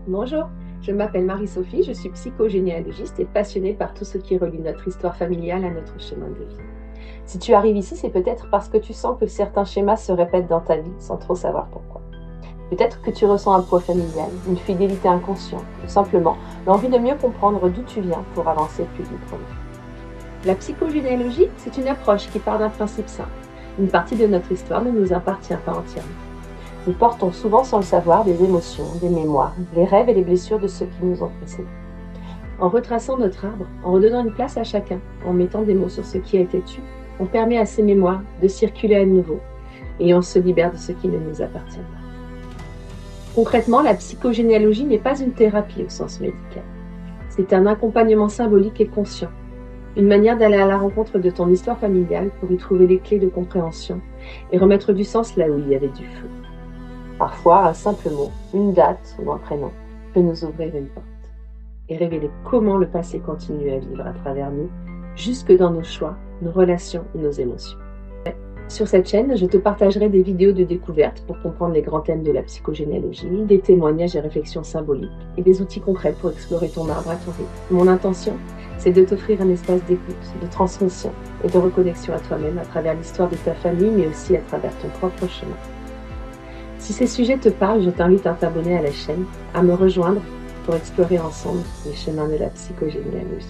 Bonjour, je m'appelle Marie-Sophie, je suis psychogénéalogiste et passionnée par tout ce qui relie notre histoire familiale à notre chemin de vie. Si tu arrives ici, c'est peut-être parce que tu sens que certains schémas se répètent dans ta vie sans trop savoir pourquoi. Peut-être que tu ressens un poids familial, une fidélité inconsciente, ou simplement l'envie de mieux comprendre d'où tu viens pour avancer plus librement. La psychogénéalogie, c'est une approche qui part d'un principe simple. Une partie de notre histoire ne nous appartient pas entièrement. Nous portons souvent sans le savoir des émotions, des mémoires, les rêves et les blessures de ceux qui nous ont précédés. En retraçant notre arbre, en redonnant une place à chacun, en mettant des mots sur ce qui a été tué, on permet à ces mémoires de circuler à nouveau et on se libère de ce qui ne nous appartient pas. Concrètement, la psychogénéalogie n'est pas une thérapie au sens médical. C'est un accompagnement symbolique et conscient, une manière d'aller à la rencontre de ton histoire familiale pour y trouver les clés de compréhension et remettre du sens là où il y avait du feu. Parfois, un simple mot, une date ou un prénom peut nous ouvrir une porte et révéler comment le passé continue à vivre à travers nous, jusque dans nos choix, nos relations et nos émotions. Sur cette chaîne, je te partagerai des vidéos de découverte pour comprendre les grands thèmes de la psychogénéalogie, des témoignages et réflexions symboliques et des outils concrets pour explorer ton arbre à ton rythme. Mon intention, c'est de t'offrir un espace d'écoute, de transmission et de reconnexion à toi-même à travers l'histoire de ta famille, mais aussi à travers ton propre chemin. Si ces sujets te parlent, je t'invite à t'abonner à la chaîne, à me rejoindre pour explorer ensemble les chemins de la psychogénéalogie.